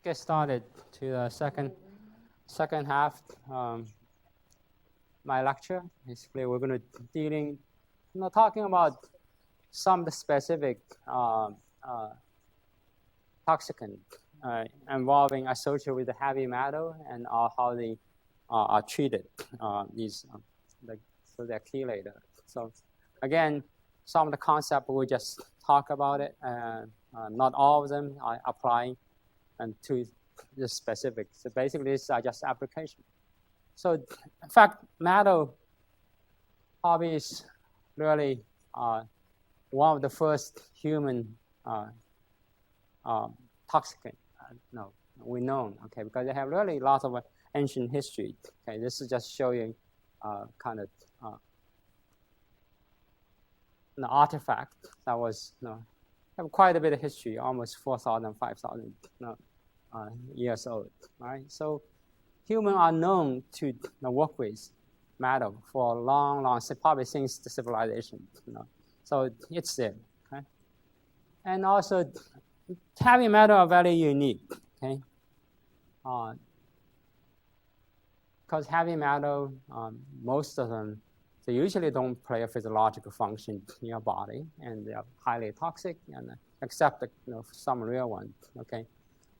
get started to the second half. My lecture. Basically, we're going to talking about some of the specific toxicant involving associated with the heavy metal and how they are treated. So they're chelator. So again, some of the concepts we just talk about it. Not all of them are applying and to the specific. So basically, these are just application. So in fact, metal probably is really one of the first human toxicant we know. Okay, because they have really lots of ancient history. Okay, this is just showing kind of an artifact that was have quite a bit of history, almost 4,000, 5,000 years old. Right, so humans are known to work with metal for a long, probably since the civilization. So it's there. Okay, and also heavy metal are very unique. Okay, because heavy metal, most of them, they usually don't play a physiological function in your body, and they are highly toxic, and except some real ones. Okay,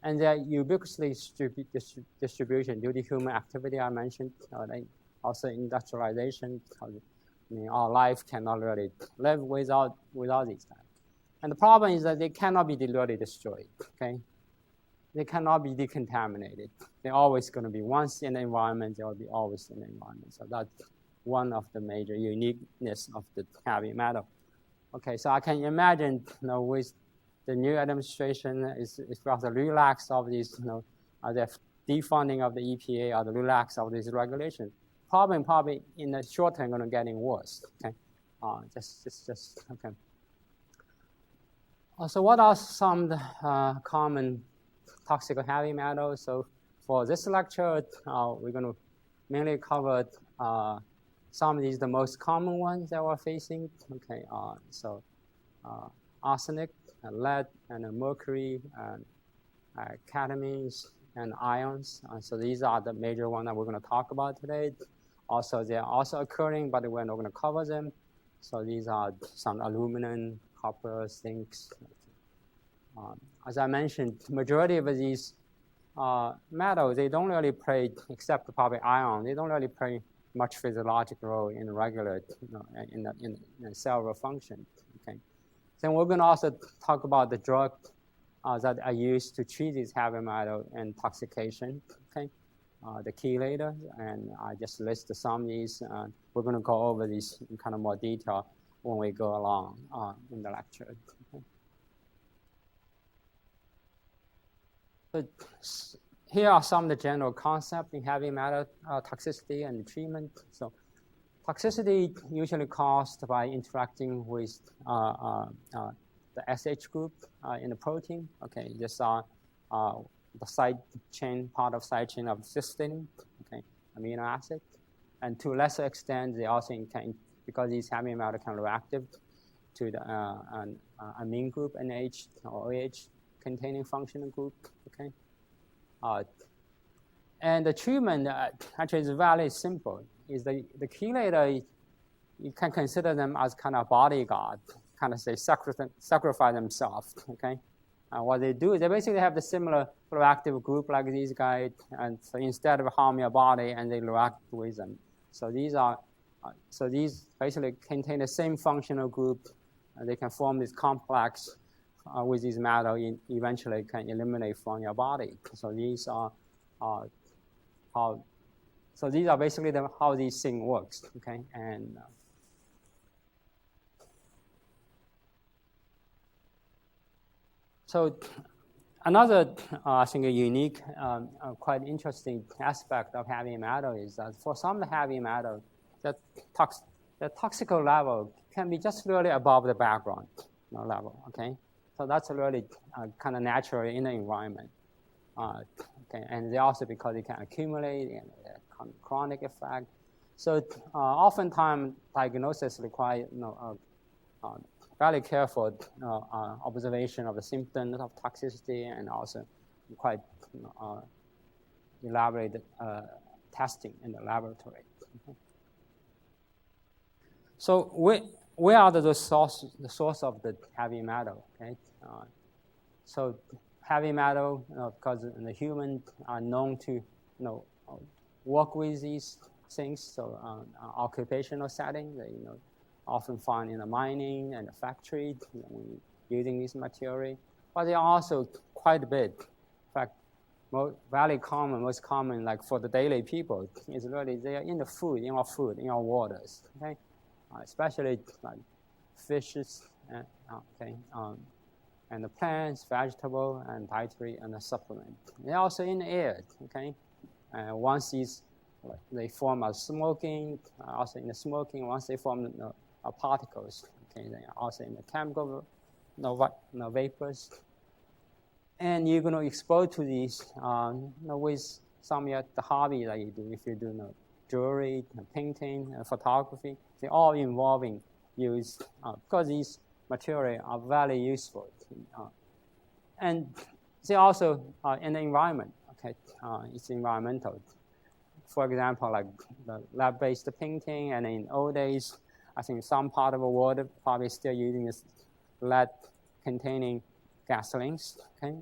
and their ubiquitously distribution due to human activity I mentioned, also industrialization. Our life cannot really live without these guys. And the problem is that they cannot be really destroyed. Okay, they cannot be decontaminated. They're always going to be once in the environment. They will be always in the environment. So that's one of the major uniqueness of the heavy metal. Okay, so I can imagine, with the new administration is rather relaxed of these, the defunding of the EPA or the relax of these regulations. Probably in the short term going to getting worse. Okay, just okay. So what are some common toxic heavy metals? So for this lecture, we're going to mainly cover some of these, the most common ones that we're facing. Okay, so arsenic, lead, and mercury, and cadmiums, and ions. So these are the major ones that we're going to talk about today. Also, they're also occurring, but we're not going to cover them. So these are some aluminum, copper, zincs. As I mentioned, majority of these metals, they don't really play, except probably iron, they don't really play much physiological role in the regular, in the cellular function. Okay. Then we're going to also talk about the drugs that are used to treat these heavy metal intoxication. Okay. The chelators, and I just listed some of these. We're going to go over these in kind of more detail when we go along in the lecture. Okay. So here are some of the general concepts in heavy metal toxicity and treatment. So toxicity usually caused by interacting with the SH group in the protein. Okay, these are the side chain, part of side chain of cysteine, okay, amino acid. And to a lesser extent, they also can, because these heavy metals can react to the amine group, NH or OH containing functional group, okay. And the treatment actually is very simple. Is the chelator, you can consider them as kind of bodyguard, kind of say sacrifice themselves, okay. What they do is they basically have the similar reactive group like these guys, and so instead of harm your body, and they react with them. So these are, these basically contain the same functional group. They can form this complex with these metals, eventually can eliminate from your body. So these are how. So these are basically how these things works. Okay, and. So another, I think, a unique, quite interesting aspect of heavy metal is that for some of the heavy metal, the toxical level can be just really above the background level, okay? So that's really kind of natural in the environment. Okay, and they also, because they can accumulate and chronic effect. So oftentimes diagnosis require very careful observation of the symptoms of toxicity and also quite elaborate testing in the laboratory. Okay. So where are the source of the heavy metal? Okay, so heavy metal, because the humans are known to work with these things. So occupational setting, they often found in the mining and the factory using this material. But they are also quite a bit. In fact, most common, like for the daily people, is really they are in the food, in our food, in our waters. Okay, especially like fishes, and the plants, vegetable, and dietary and the supplement. They're also in the air. Okay, once they form as smoking, also in the smoking. Once they form particles, okay, they are also in the chemical vapors. And you're going to expose to these with some of the hobby that you do. If you do jewelry, painting, photography, they're all involving use because these materials are very useful. And they also in the environment. Okay, it's environmental. For example, like the lab-based painting, and in old days, I think some part of the world probably still using this lead-containing gasolines. Okay,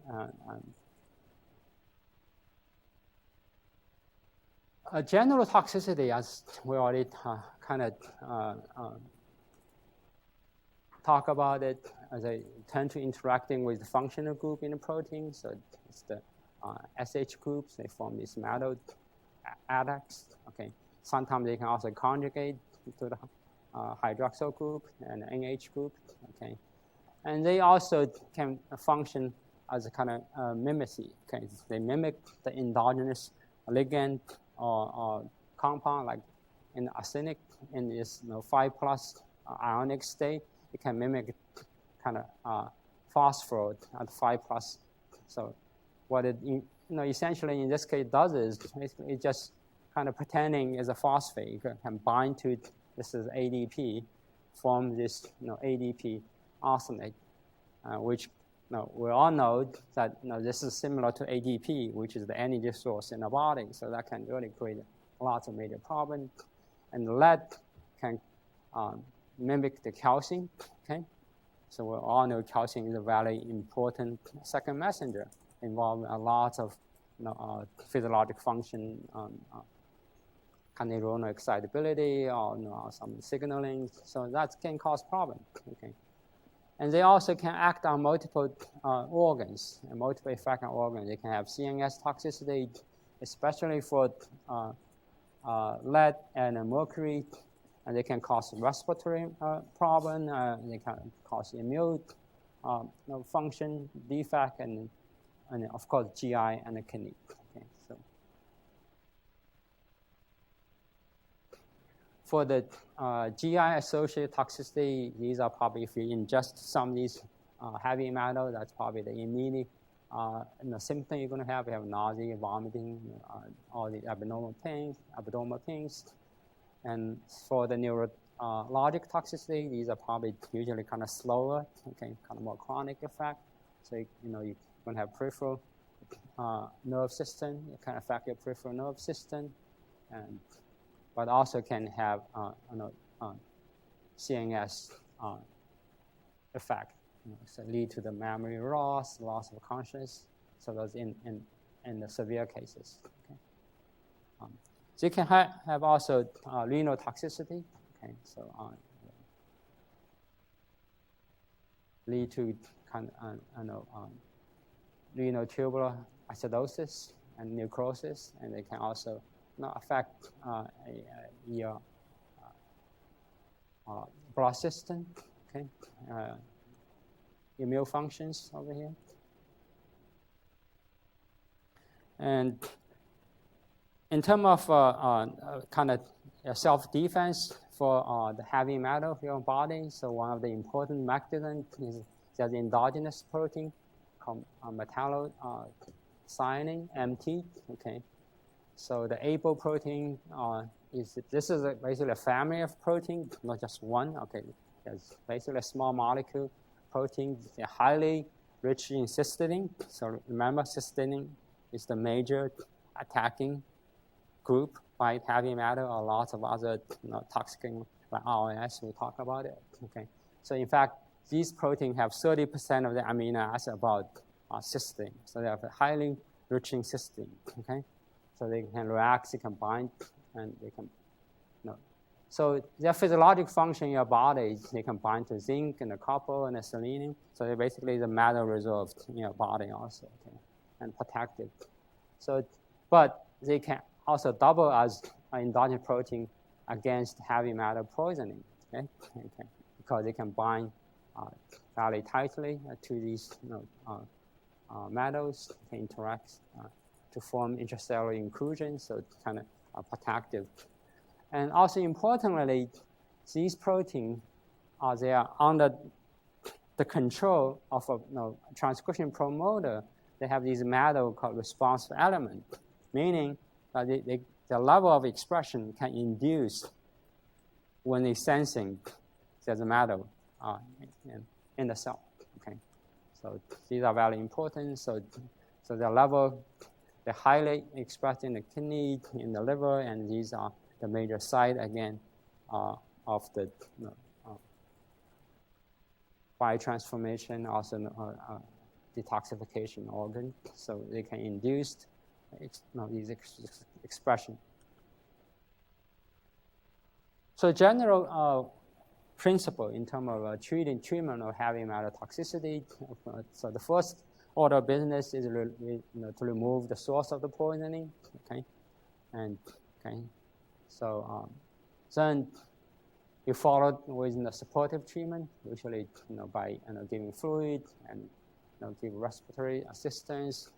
general toxicity, as we already kind of talk about it, as they tend to interacting with the functional group in the protein. So it's the SH groups. They form these metal adducts. Okay, sometimes they can also conjugate to the hydroxyl group and NH group. Okay, and they also can function as a kind of mimicry. Okay, they mimic the endogenous ligand or compound, like in arsenic in this 5+ ionic state. It can mimic kind of phosphor at 5+. So what it essentially in this case does is it just kind of pretending as a phosphate. It can bind to this is ADP, form this ADP arsenate, which we all know that this is similar to ADP, which is the energy source in the body. So that can really create lots of major problems. And lead can mimic the calcium. Okay, so we all know calcium is a very important second messenger, involving a lot of physiologic function, kind of neuronal excitability, or some signaling. So that can cause problems. Okay, and they also can act on multiple organs and multiple effect on organs. They can have CNS toxicity, especially for lead and mercury. And they can cause respiratory problem. They can cause immune function defect, and of course GI and the kidney. Okay, so for the GI-associated toxicity, these are probably, if you ingest some of these heavy metal, that's probably the immediate symptom you're going to have. You have nausea, vomiting, all the abdominal pains. And for the neurologic toxicity, these are probably usually kind of slower, okay, kind of more chronic effect. So you're going to have peripheral nerve system. It can affect your peripheral nerve system, but also can have CNS effect. So lead to the memory loss of consciousness. So those in the severe cases. Okay. So you can have also renal toxicity. Okay, so lead to kind of renal tubular acidosis and necrosis, and they can also affect your blood system. Okay, immune functions over here, and in terms of kind of self-defense for the heavy metal of your body, so one of the important mechanisms is the endogenous protein called metallothionein, MT. Okay, so the apoprotein is basically a family of proteins, not just one. Okay, it's basically a small molecule protein. They're highly rich in cysteine. So remember, cysteine is the major attacking group by heavy metal or lots of other toxic like ROS. We'll talk about it. Okay. So in fact, these proteins have 30% of the amino acid about cysteine. So they are highly rich in cysteine. Okay. So they can react, they can bind, and they can. So their physiologic function in your body, they can bind to zinc and the copper and the selenium. So they're basically the metal reserved in your body also, okay, and protected. So, but they can also double as an endogenous protein against heavy metal poisoning, okay? Because they can bind fairly tightly to these metals, can interact to form intracellular inclusions, so it's kind of protective. And also importantly, these proteins they are under the control of a transcription promoter. They have these metal called responsive element, meaning that the level of expression can induce when they're sensing there's a metal in the cell. Okay, so these are very important. So the level, they're highly expressed in the kidney, in the liver, and these are the major site again of the biotransformation, also detoxification organ. So they can induce these expression. So general principle in terms of treatment of heavy metal toxicity. So the first order of business is to remove the source of the poisoning. Okay, and okay. So then you follow with the supportive treatment, usually by giving fluid and give respiratory assistance,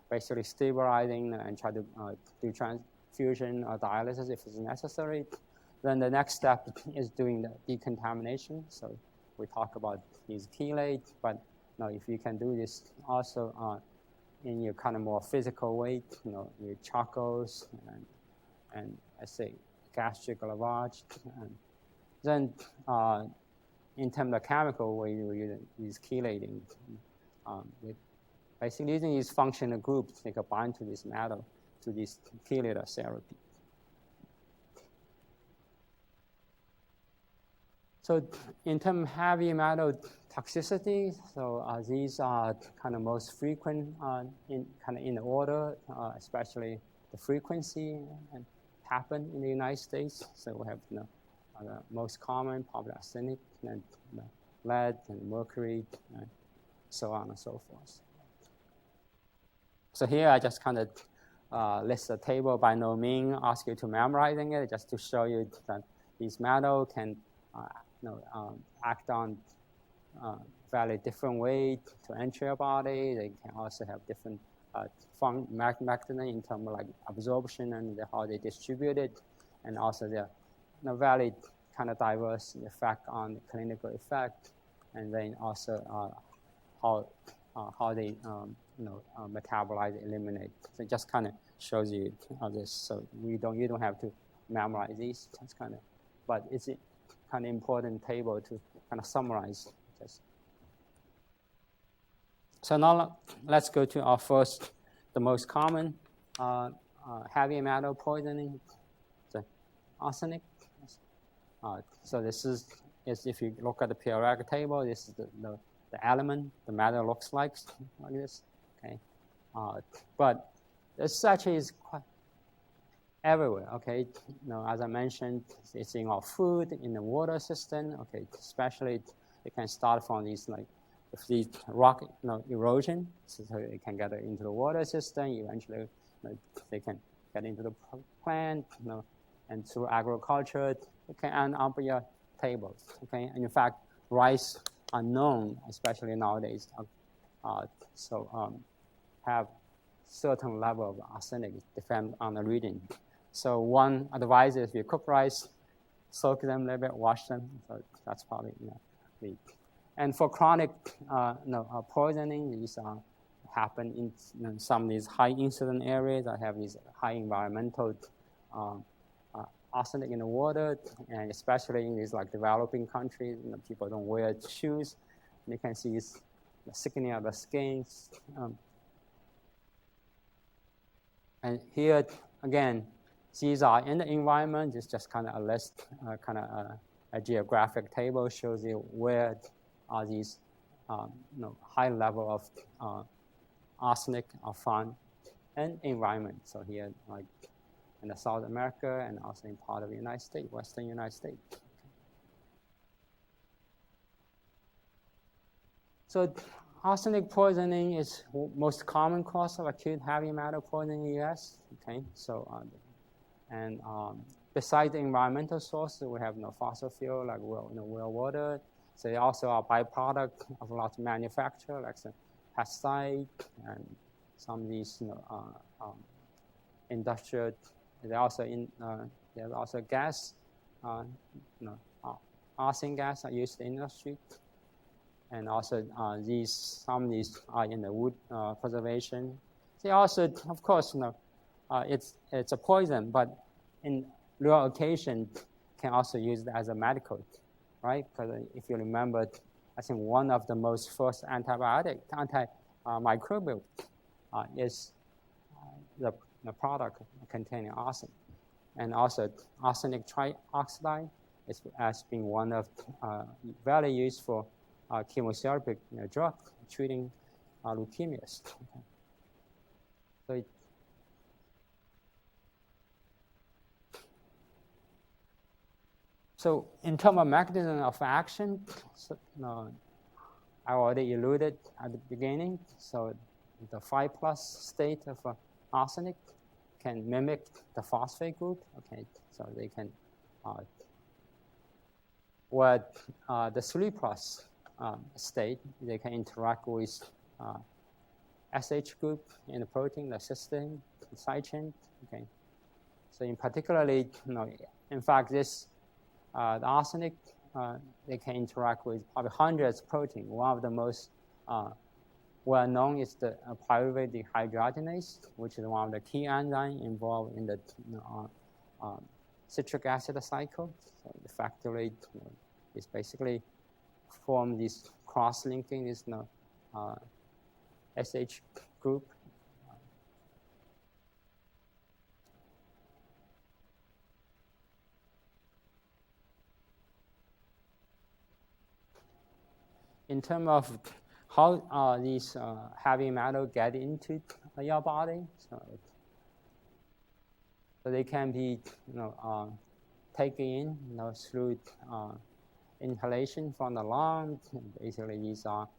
basically stabilizing and try to do transfusion or dialysis if it's necessary. Then the next step is doing the decontamination. So we talk about these chelates, but if you can do this also in your kind of more physical way, your charcoals and I say gastric lavage. And then in terms of chemical way, you use chelating. Basically using these functional groups, they can bind to this metal, to this chelator therapy. So in terms of heavy metal toxicity, so these are kind of most frequent in the order, especially the frequency and happen in the United States. So we have the most common, probably arsenic, and lead and mercury, and so on and so forth. So here I just kind of list the table. By no means ask you to memorizing it, just to show you that these metals can act on very different way to enter your body. They can also have different mechanism in terms of like absorption and how they distribute it, and also the very kind of diverse effect on the clinical effect, and then also how they metabolize, eliminate. So it just kind of shows you this. So you don't have to memorize these. That's kind of, but it's a kind of important table to kind of summarize this. So now let's go to our first, the most common heavy metal poisoning, the arsenic. So this is if you look at the periodic table, this is the element, the metal looks like this. Okay, but this actually is quite everywhere. Okay, as I mentioned, it's in our food, in the water system. Okay, especially it can start from these if the rock erosion, so it can get into the water system. Eventually, they can get into the plant, and through agriculture, it can end up on your tables. Okay, and in fact, rice are known, especially nowadays, have certain level of arsenic depend on the region. So one advice is if you cook rice, soak them a little bit, wash them. So that's probably the. And for chronic poisoning, these happen in some of these high incident areas that have these high environmental arsenic in the water, and especially in these developing countries, people don't wear shoes. You can see the sickening of the skins. And here, again, these are in the environment. It's just kind of a list, a geographic table shows you where are these high level of arsenic are found in environment. So here, like in the South America and also in part of the United States, Western United States. So arsenic poisoning is most common cause of acute heavy metal poisoning in the U.S. Okay, so besides the environmental sources, we have fossil fuel like well water. So they also are byproduct of a lot of manufacture, like some pesticide and some of these industrial. There's also gas, arson gas are used in industry. And also some of these are in the wood preservation. They also, of course, it's a poison, but in real occasion can also use it as a medical, right? Because if you remember, I think one of the most first antimicrobial is the product containing arsen. And also arsenic trioxide has been one of very useful chemotherapy drug treating leukemias. Okay. So in terms of mechanism of action, I already alluded at the beginning. So the 5+ state of arsenic can mimic the phosphate group. Okay, so they can, the 3+ state, they can interact with SH group in the protein, the cysteine, the side chain. Okay, so in particularly, in fact, this the arsenic they can interact with probably hundreds of proteins. One of the most well known is the pyruvate dehydrogenase, which is one of the key enzymes involved in the citric acid cycle. So the factor rate is basically form this cross-linking this SH group. In terms of how these heavy metals get into your body, so they can be taken in through inhalation from the lungs. Basically, these are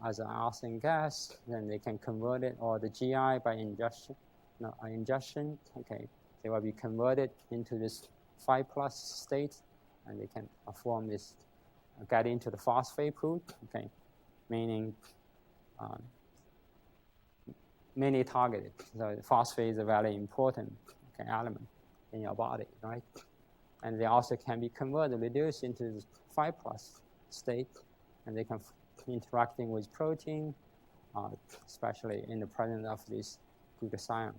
as an arsenic gas. Then they can convert it, or the GI by ingestion. Okay, they will be converted into this 5+ state, and they can form this, get into the phosphate pool. Okay, meaning many targeted. So phosphate is a very important element in your body, right? And they also can be converted, reduced into the 5+ state, and they can interacting with protein, especially in the presence of this glutathione.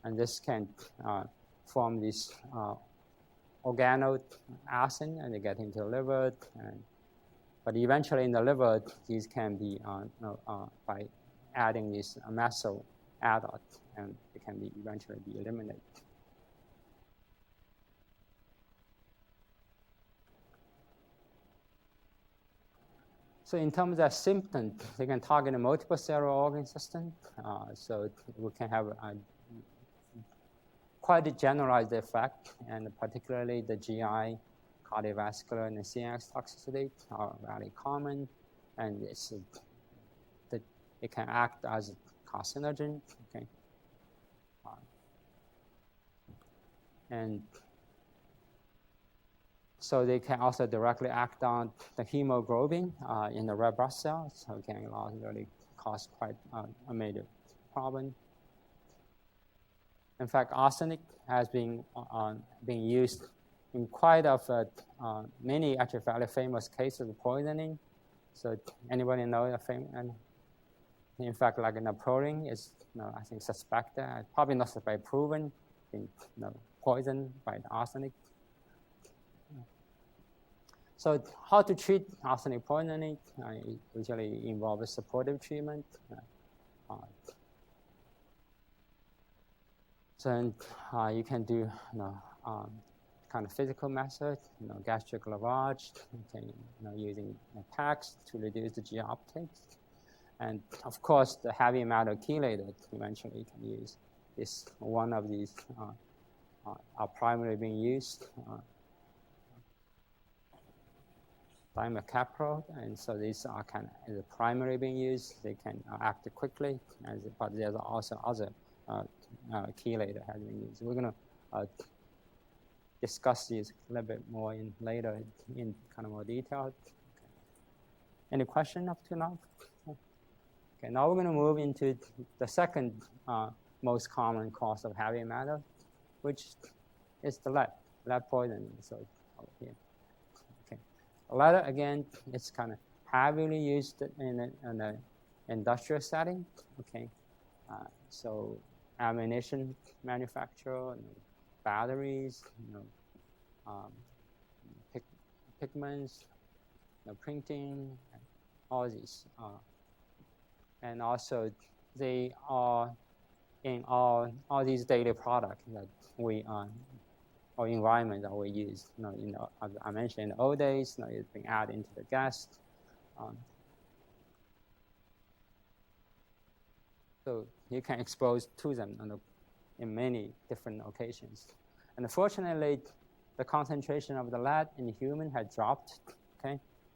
And this can form this organoarsen, and they get into the liver. But eventually in the liver, these can be by adding this methyl adduct, and it can be eventually be eliminated. So in terms of symptoms, they can target a multiple cellular organ system. So we can have quite a generalized effect, and particularly the GI, cardiovascular, and the CNS toxicity are very common, and it can act as a carcinogen. Okay, and so they can also directly act on the hemoglobin in the red blood cells, so it can really cause quite a major problem. In fact, arsenic has been used in quite many actually very famous cases of poisoning. So anybody know the famous? And in fact, like Napoleon is, I think suspected, probably not by proven, being poisoned by the arsenic. So how to treat arsenic poisoning? It usually involves supportive treatment. So you can do kind of physical method, gastric lavage, using packs to reduce the GI uptake. And of course, the heavy metal chelator eventually can use. This one of these are primarily being used. Dimercaprol, and so these are kind of the primary being used. They can act quickly, but there's also other chelator has been used. We're going to discuss these a little bit more later in kind of more detail. Okay. Any question up to now? Okay, now we're going to move into the second most common cause of heavy metal, which is the lead poisoning. So over here. Lead, again, it's kind of heavily used in an industrial setting. Okay, so ammunition manufacture, batteries, pigments, printing, all these, and also they are in all these daily products that we or environment that we use. As I mentioned in the old days, it's being added into the gas. So you can expose to them in many different occasions. And unfortunately, the concentration of the lead in the human had dropped,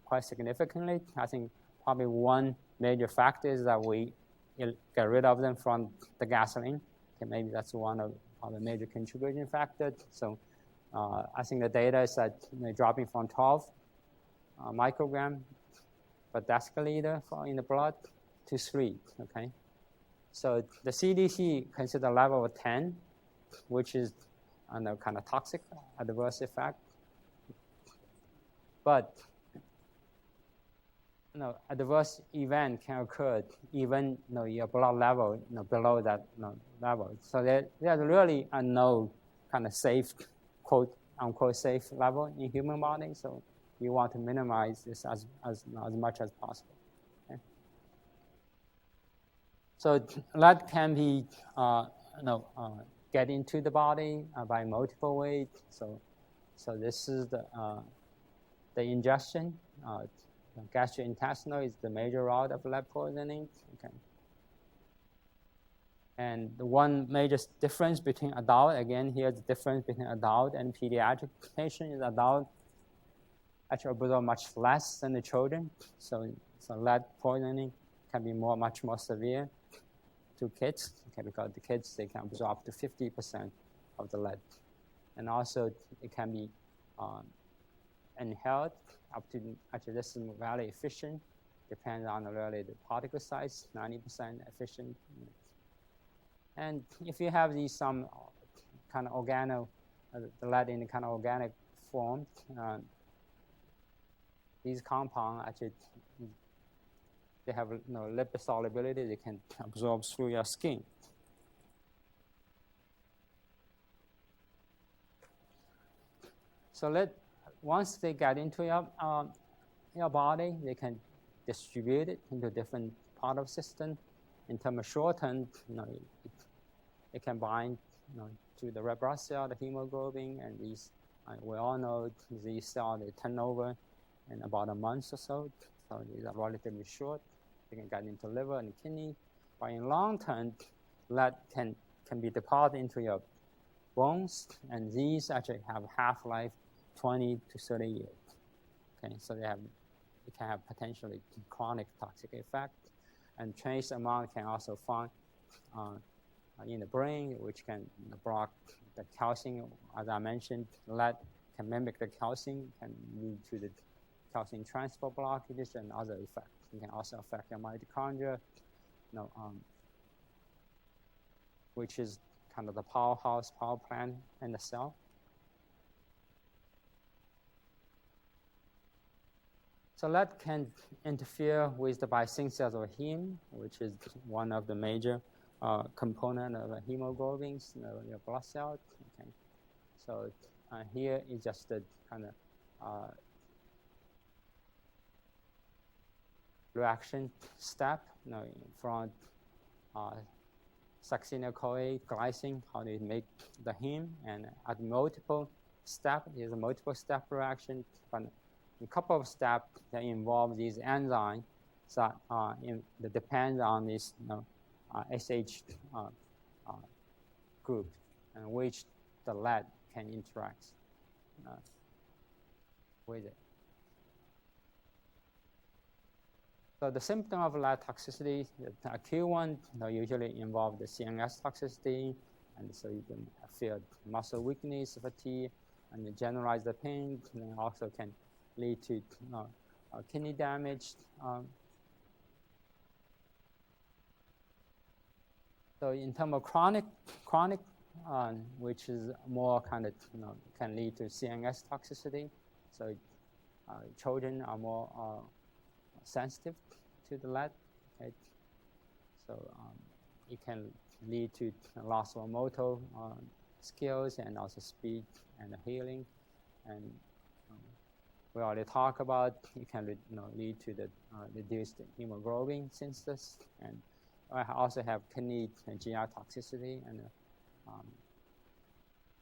quite significantly. I think probably one major factor is that we get rid of them from the gasoline. Okay, maybe that's one of the major contributing factors. So I think the data is that dropping from 12 microgram per deciliter in the blood to 3. Okay, so the CDC consider a level of 10, which is kind of toxic adverse effect. But adverse event can occur even your blood level below that level. So there's really no kind of safe, quote unquote safe level in human body. So you want to minimize this as much as possible. Okay? So lead can be get into the body by multiple ways. So this is the ingestion. Gastrointestinal is the major route of lead poisoning. Okay. And the one major difference between adult, again, here's the difference between adult and pediatric patient is adult actually absorb much less than the children. So lead poisoning can be much more severe to kids, because the kids, they can absorb up to 50% of the lead. And also it can be inhaled up to, actually this is very efficient, depends on really the particle size, 90% efficient. And if you have these some kind of the lead in the kind of organic form, these compounds actually, they have lipid solubility, they can absorb through your skin. So once they get into your body, they can distribute it into different part of the system. In terms of short term, it can bind to the red blood cell, the hemoglobin, and these, we all know these cells, they turn over in about a month or so. So these are relatively short. They can get into liver and kidney. But in long term, lead can be deposited into your bones, and these actually have half-life 20 to 30 years. Okay, so it can have potentially chronic toxic effect, and trace amount can also found in the brain, which can block the calcium. As I mentioned, lead can mimic the calcium, can lead to the calcium transport blockages and other effects. It can also affect your mitochondria, which is kind of the power plant in the cell. So lead can interfere with the biosynthesis of heme, which is one of the major component of hemoglobins, your blood cells. Okay. So here is just the kind of reaction step, from succinyl-CoA glycine, how they make the heme, and at multiple step, there's a multiple step reaction, but a couple of steps that involve these enzymes that depend on this SH group, and which the lead can interact with it. So the symptom of lead toxicity, the acute one, usually involve the CNS toxicity, and so you can feel muscle weakness, fatigue, and generalized pain, and also can lead to kidney damage. So in terms of chronic, which is more kind of can lead to CNS toxicity. So children are more sensitive to the lead. Okay? So it can lead to loss of motor skills and also speech and hearing. And we already talked about it can lead to the reduced hemoglobin synthesis, and I also have kidney and GI toxicity, and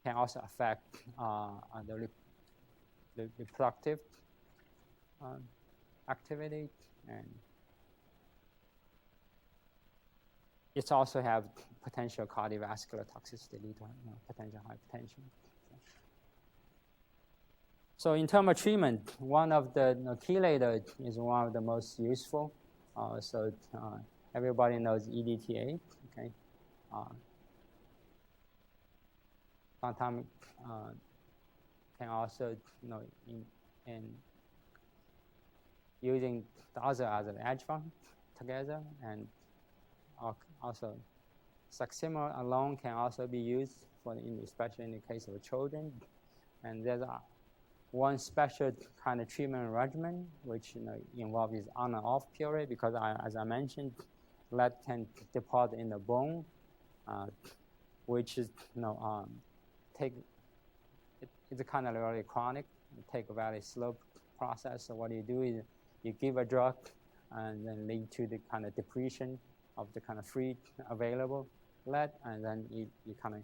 can also affect the reproductive activity, and it also have potential cardiovascular toxicity, lead to potential hypertension. So in terms of treatment, one of the chelator is one of the most useful. So everybody knows EDTA. Okay. Sometimes can also in using the other as an adjuvant together, and also succinyl alone can also be used for especially in the case of children. And there's one special kind of treatment regimen which involves this on and off period, because as I mentioned, lead can deposit in the bone, which is it's kind of really chronic. It takes a very slow process. So what you do is you give a drug, and then lead to the kind of depletion of the kind of free available lead, and then you kind of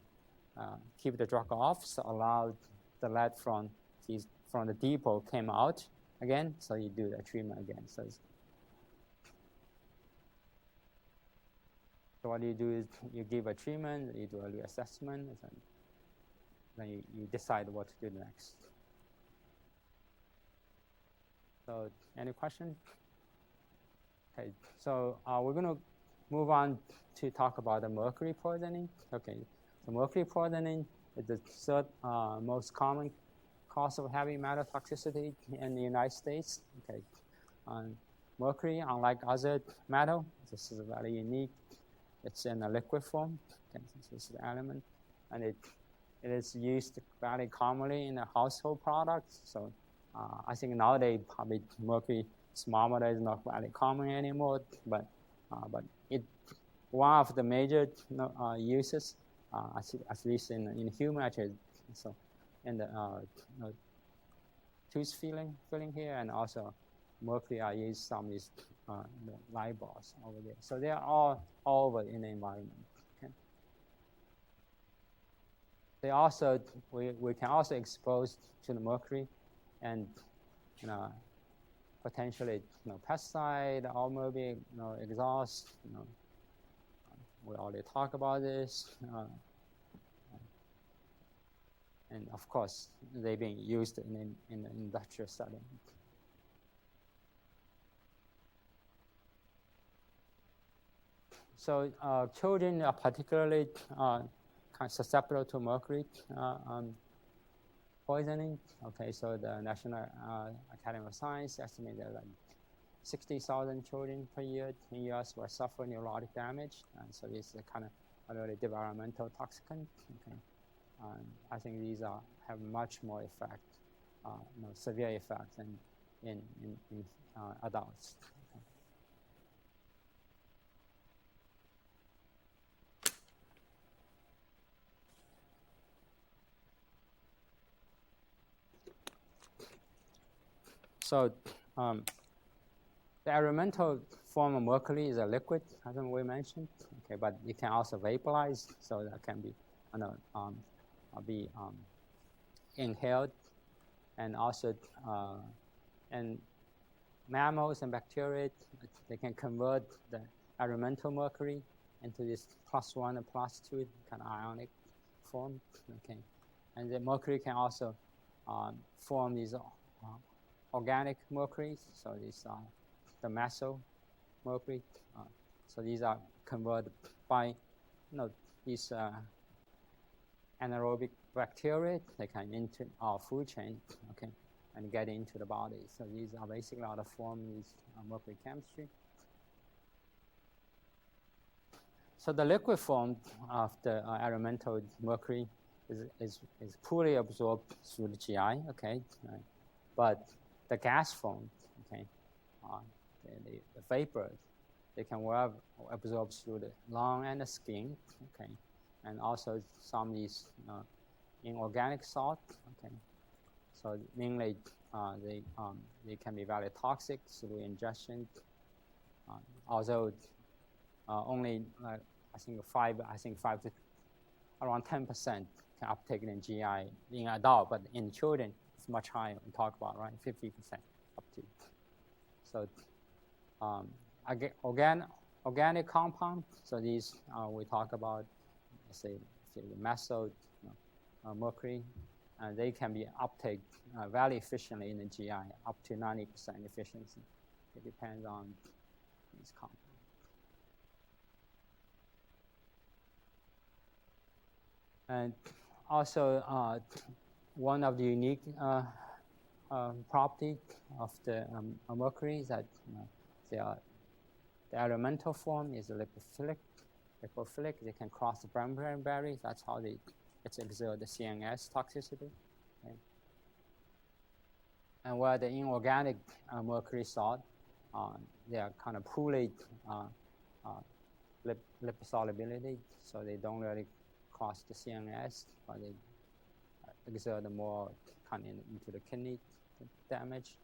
keep the drug off, so allow the lead from the depot came out again. So you do the treatment again. So what you do is you give a treatment, you do a reassessment, and then you decide what to do next. So any questions? Okay, so we're going to move on to talk about the mercury poisoning. Okay, so mercury poisoning is the third most common cause of heavy metal toxicity in the United States. Okay, mercury, unlike other metal, this is very unique. It's in a liquid form. Okay, this is the element, and it is used very commonly in the household products. So I think nowadays probably mercury thermometer is not very common anymore, but it one of the major uses, at least in human, actually. So in the tooth filling here, and also mercury are used some these light bulbs over there. So they are all over in the environment. Okay. They also we can also expose to the mercury, and potentially pesticide, automobile exhaust. We already talked about this. And of course, they're being used in the industrial setting. So children are particularly kind of susceptible to mercury poisoning. Okay, so the National Academy of Science estimates that like 60,000 children per year in the U.S. will suffer neurologic damage, and so this is kind of a really developmental toxicant. Okay. I think these have much more effect, severe effects than in adults. Okay. So The elemental form of mercury is a liquid, as we mentioned. Okay, but it can also vaporize, so that can be, inhaled, and also and mammals and bacteria, they can convert the elemental mercury into this +1 and +2 kind of ionic form. Okay, and the mercury can also form these organic mercuries. So these are the meso mercury. So these are converted by these anaerobic bacteria. They can enter our food chain, okay, and get into the body. So these are basically how to form these mercury chemistry. So the liquid form of the elemental mercury is poorly absorbed through the GI, okay, but the gas form, okay, the vapor, they can well absorb through the lung and the skin, okay, and also some of these inorganic salt, okay. So mainly they can be very toxic through ingestion. Although only I think 5 to around 10% can uptake in GI in adult, but in children it's much higher. We talk about 50% uptake. So organic compound. So these we talk about, let's say the meso mercury, and they can be uptake very efficiently in the GI, up to 90% efficiency. It depends on these compounds. And also, one of the unique property of the mercury is that the elemental form is lipophilic. They can cross the blood-brain barrier. That's how they exert the CNS toxicity. Okay. And where the inorganic mercury salt, they are kind of poorly liposolubility, so they don't really cross the CNS, but they exert more kind of into the kidney damage.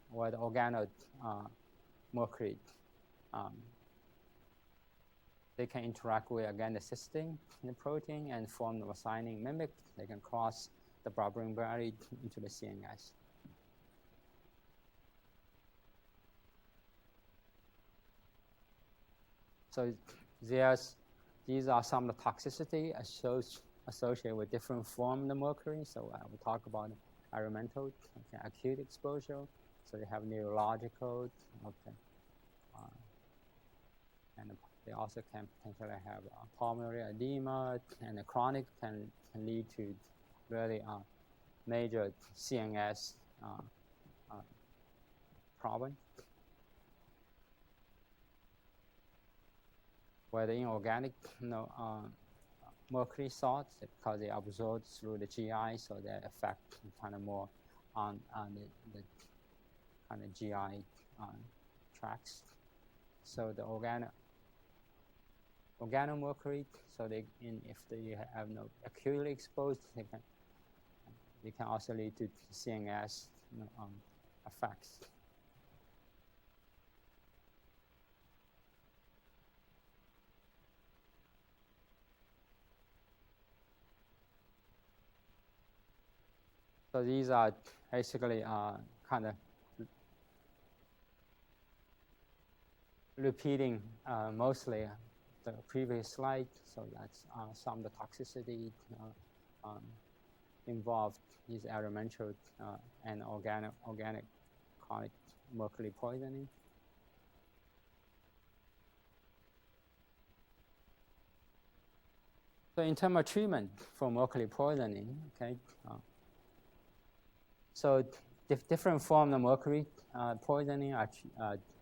Where the organo mercury, they can interact with, again, the cysteine in the protein and form the methionine mimic. They can cross the blood-brain barrier into the CNS. So these are some of the toxicity associated with different forms of the mercury. So we'll talk about elemental, okay, acute exposure. So they have neurological, okay, and they also can potentially have pulmonary edema, and the chronic can lead to really major CNS problem. Where the inorganic mercury salts, because they absorb through the GI, so they affect kind of more on the kind of GI tracts. So the organomercury, so if they have no acutely exposed, they can also lead to CNS effects. So these are basically kind of repeating mostly the previous slide. So that's some of the toxicity involved these elemental and organic chronic mercury poisoning. So in terms of treatment for mercury poisoning, okay. So different forms of mercury poisoning are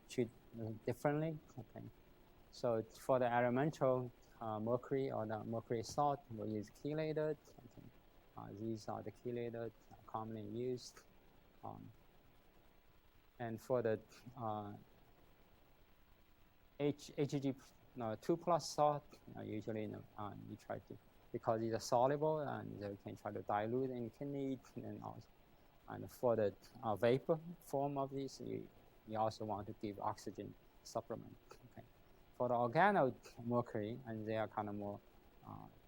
treated differently. Okay. So for the elemental mercury or the mercury salt, we use chelated. Okay. These are the chelated commonly used. And for the Hg 2+ salt, usually you try to, because these are soluble, and you can try to dilute in kidney, and also. And for the vapor form of these, you also want to give oxygen supplement. Okay. For the organomercury, and they are kind of more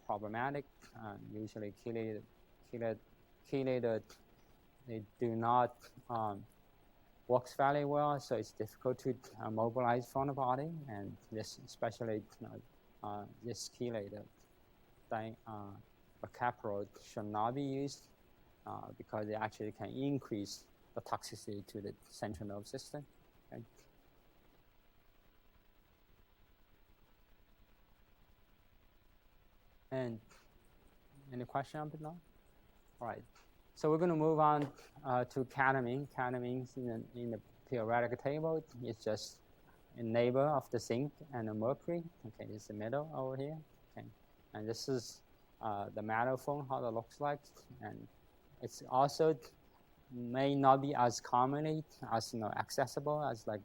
problematic, usually chelated, they do not works very well, so it's difficult to mobilize from the body, and this especially this chelated caprol should not be used because it actually can increase the toxicity to the central nervous system. Okay. And any question up to now? All right. So we're going to move on to cadmium. Cadmium in the periodic table is just a neighbor of the zinc and the mercury. Okay, it's the middle over here. Okay, and this is the metal form, how it looks like, and it's also may not be as commonly as accessible as like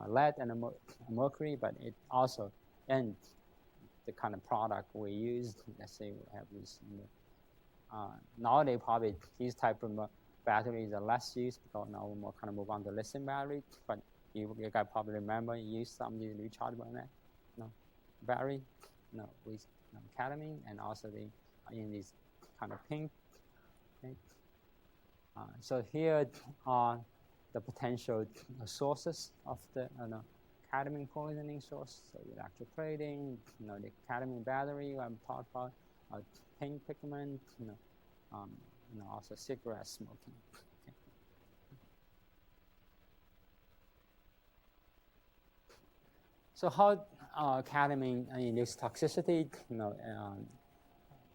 lead and mercury, but it also and the kind of product we use. Let's say we have this. Nowadays, probably these type of batteries are less used because now we're more kind of move on to lithium battery. But you guys probably remember you use some of the rechargeable battery, with cadmium, and also the in these kind of pink. Okay. So here are the potential sources of the cadmium poisoning source. So electroplating, the cadmium battery I'm talking about. Paint pigment, also cigarette smoking. Okay. So how cadmium induces toxicity?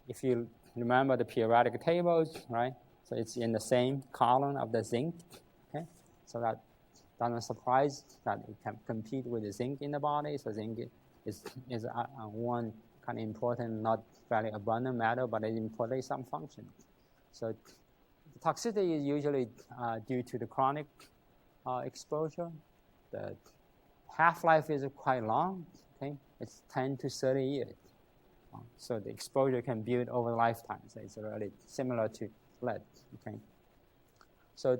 If you remember the periodic tables, right? So it's in the same column of the zinc. Okay, so that doesn't surprise that it can compete with the zinc in the body. So zinc is one kind of important, not very abundant metal, but it important some function. So the toxicity is usually due to the chronic exposure. The half-life is quite long. Okay, it's 10 to 30 years. So the exposure can build over lifetime. So it's really similar to lead. Okay. So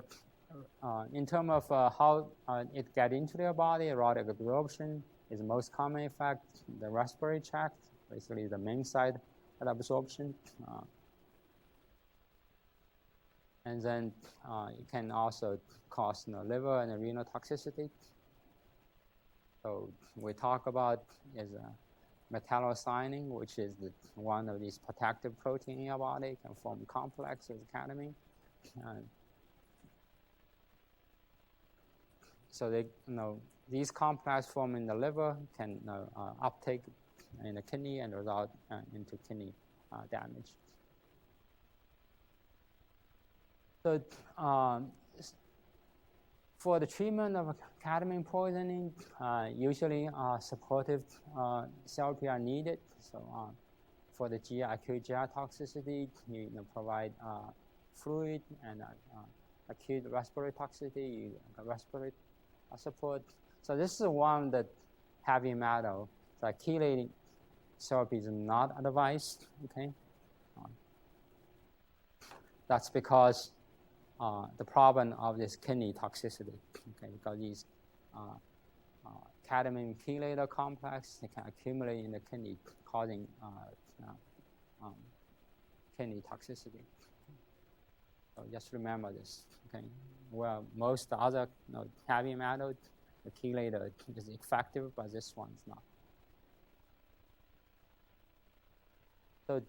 in terms of how it gets into your body, erotic absorption is the most common effect. The respiratory tract, basically the main side of absorption. And then it can also cause liver and renal toxicity. So we talk about is metallocyanin, which is one of these protective proteins in your body, can form complex with cadmium. So they, these complex form in the liver can uptake in the kidney and result into kidney damage. So for the treatment of cadmium poisoning, usually supportive therapy are needed. So for the acute GI toxicity, you provide fluid, and acute respiratory toxicity, respiratory support. So this is one that heavy metal, so chelating therapy is not advised. Okay, that's because the problem of this kidney toxicity. Okay, because these cadmium chelator complex, they can accumulate in the kidney, causing kidney toxicity. So just remember this. Okay, well, most other heavy metal, the chelator is effective, but this one's not. So,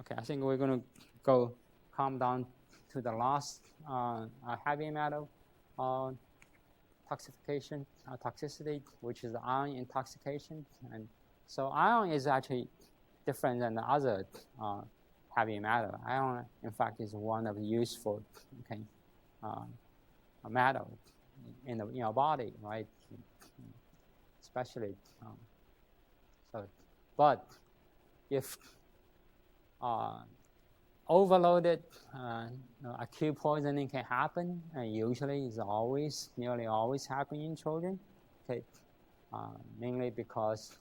okay, I think we're going to come down to the last heavy metal toxicity, which is ion intoxication. And so ion is actually different than the other heavy metal. Ion, in fact, is one of the useful metal in your body, right? Especially but if overloaded, acute poisoning can happen, and usually is nearly always happen in children. Okay, mainly because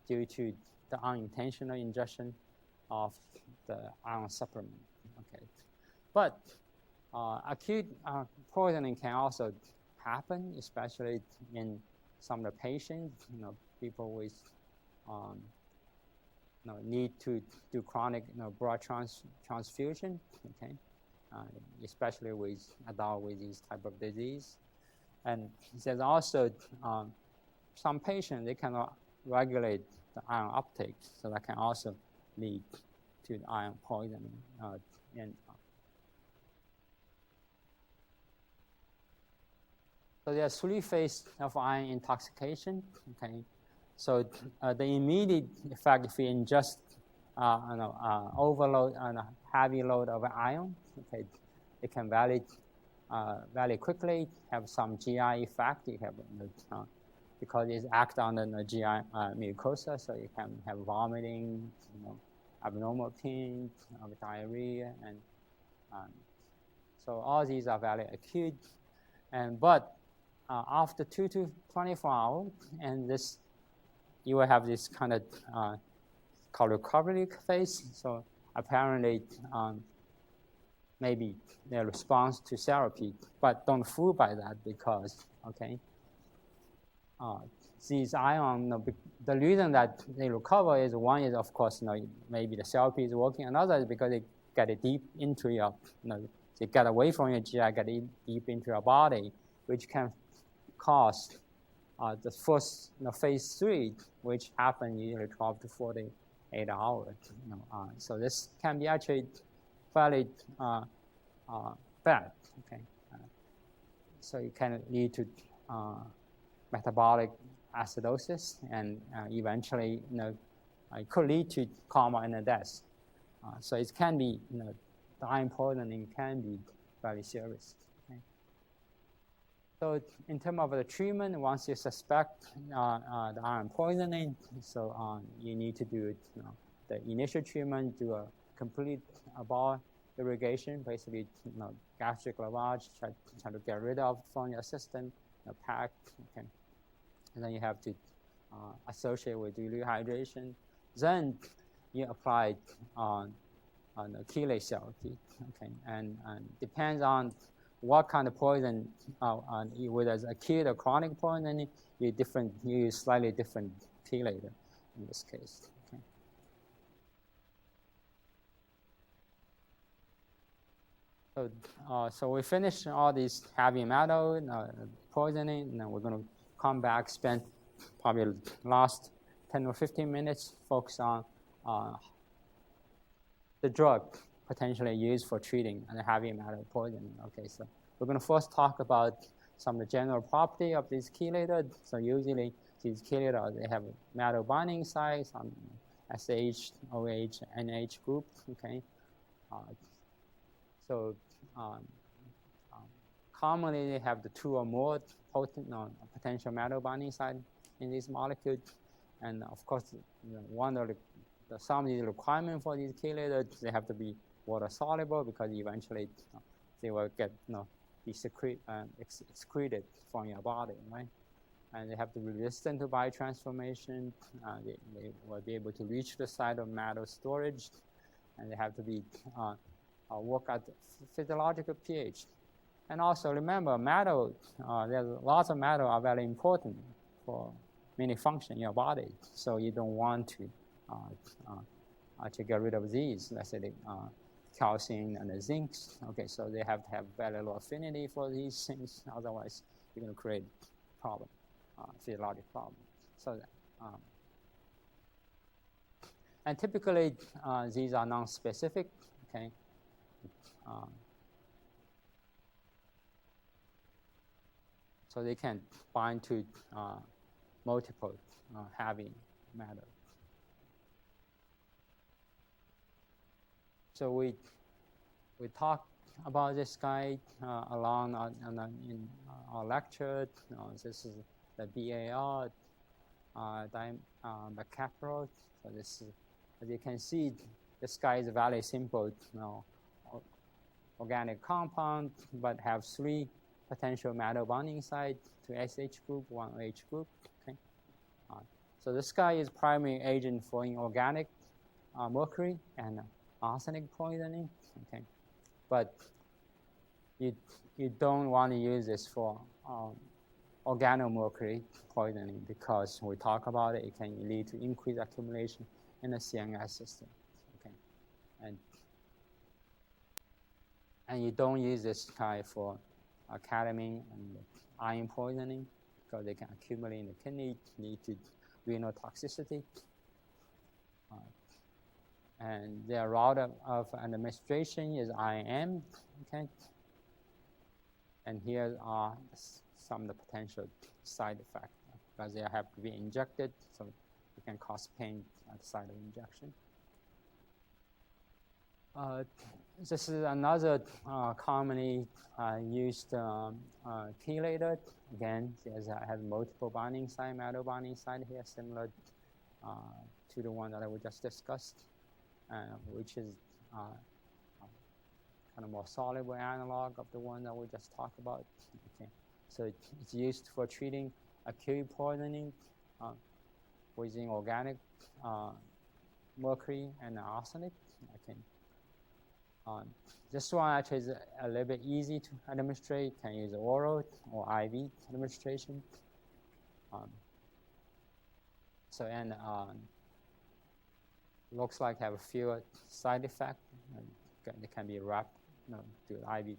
due to the unintentional ingestion of the iron supplement. Okay, but acute poisoning can also happen, especially in some of the patients, people with need to do chronic blood transfusion, okay, especially with adults with this type of disease. And there's also some patients, they cannot regulate the iron uptake, so that can also lead to iron poisoning. So there are 3 phases of iron intoxication. Okay, so the immediate effect, if you ingest overload and a heavy load of iron, okay, it can very quickly have some GI effect. You have because it acts on the GI mucosa, so you can have vomiting, abnormal pain, diarrhea, and so all these are very acute. But after 2 to 24 hours, and you will have this kind of called recovery phase. So apparently, maybe their response to therapy, but don't fool by that because, okay, these iron, the reason that they recover is one is, of course, maybe the therapy is working. Another is because they get it deep into your, they get away from your GI, get it deep into your body, which can cause the first phase 3, which happens usually 12 to 48 hours. So this can be actually fairly bad. Okay, so it can lead to metabolic acidosis, and eventually, it could lead to coma and death. So it can be, the iron poisoning can be very serious. Okay? So in terms of the treatment, once you suspect the iron poisoning, so you need to do the initial treatment, do a complete bowel irrigation, basically, gastric lavage, try to get rid of from your system, pack, okay. And then you have to associate with rehydration. Then you apply on the chelate therapy, okay. And depends on what kind of poison, whether it's acute or chronic poisoning, you use slightly different chelator in this case. So we finished all these heavy metal poisoning, and then we're going to come back, spend probably last 10 or 15 minutes focus on the drug potentially used for treating the heavy metal poisoning. Okay, so we're going to first talk about some of the general property of these chelators. So usually these chelators, they have metal binding sites on SH, OH, NH group. Okay. So commonly they have the 2 or more potent potential metal binding site in this molecule, and of course, one of some of the requirements for these chelators, they have to be water soluble because eventually they will get be excreted from your body, right? And they have to be resistant to biotransformation. They will be able to reach the site of metal storage, and they have to be work at physiological pH. And also remember, metal, there's lots of metal are very important for many functions in your body. So you don't want to get rid of these, let's say the calcium and the zinc. Okay, so they have to have very low affinity for these things. Otherwise, you're going to create problem, physiological problem. So and typically, these are non-specific, okay? So they can bind to multiple heavy metal. So we talked about this guy along in our lecture. This is the BAR, dimercaprol. So this is, as you can see, this guy is very simple, organic compound, but have 3 potential metal bonding sites, 2 SH group, 1 OH group. Okay. So this guy is primary agent for inorganic mercury and arsenic poisoning. Okay, but you don't want to use this for organomercury poisoning, because we talk about it, it can lead to increased accumulation in the CNS system. Okay, and you don't use this type for ketamine and iron poisoning, because they can accumulate in the kidney, lead to renal toxicity. And their route of administration is IM, okay? And here are some of the potential side effects, because they have to be injected, so it can cause pain at the site of injection. This is another commonly used chelator. Again, it has multiple binding site, metal binding site here, similar to the one that we just discussed, which is kind of more soluble analog of the one that we just talked about. Okay. So it's used for treating acute poisoning using organic mercury and arsenic. Okay. This one actually is a little bit easy to administrate. Can use oral or IV administration. Looks like have a few side effects. They can be wrapped, do IV.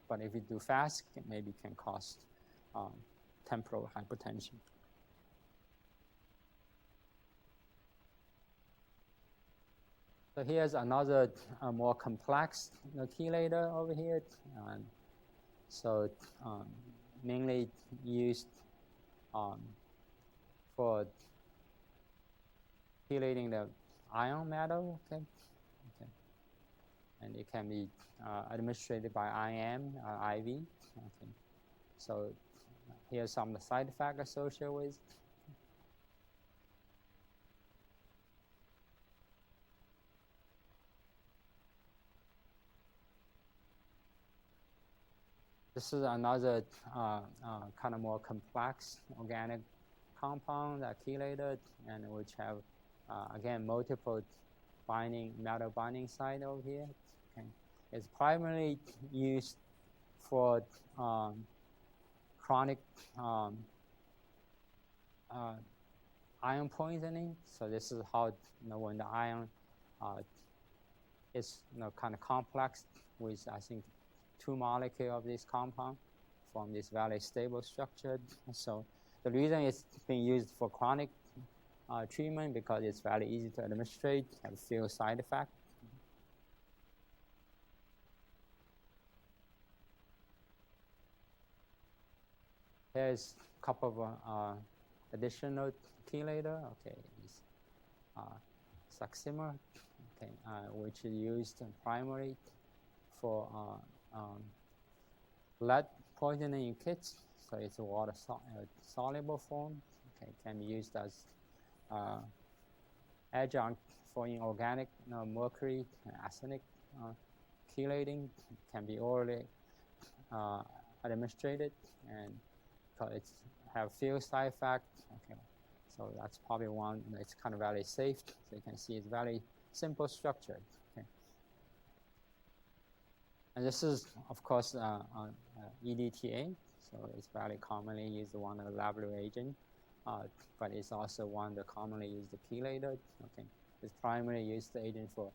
But if you do fast, it maybe can cause temporal hypertension. So here's another more complex chelator over here. Mainly used for chelating the iron metal, okay? And it can be administered by IM, IV, okay? So here's some of the side effects associated with. This is another kind of more complex organic compound that chelated, and which have, again, multiple metal binding site over here. Okay. It's primarily used for chronic iron poisoning. So this is how, when the iron is kind of complex with, I think, 2 molecules of this compound form this very stable structure. So the reason it's being used for chronic treatment, because it's very easy to administrate, have few side effects. Here's a couple of additional chelator. Okay, it's Saxima, okay, which is used primarily for lead poisoning in kids. So it's a water soluble form. Okay, can be used as adjunct for inorganic mercury and arsenic chelating. It can be orally administered, and it have few side effects. Okay, so that's probably one. It's kind of very safe. So you can see it's very simple structure. Okay, and this is, of course, EDTA. So it's very commonly used, one of the laboratory agent, but it's also one of the commonly used chelator. Okay, it's primarily used agent for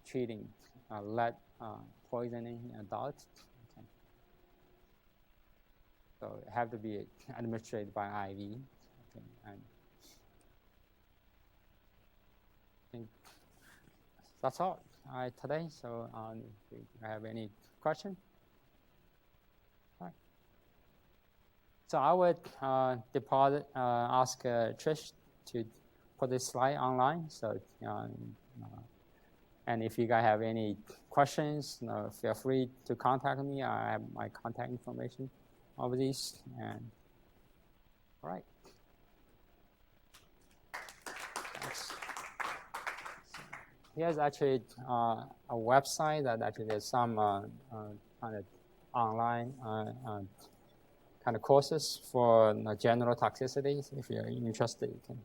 treating lead poisoning in adults. Okay, so it have to be administered by IV. Okay, and I think that's all today. So if you have any question. So I would ask Trish to put this slide online. So, and if you guys have any questions, feel free to contact me. I have my contact information over these. And all right. Thanks. Here's actually a website that actually there's some kind of online kind of courses for general toxicity. If you're interested, you can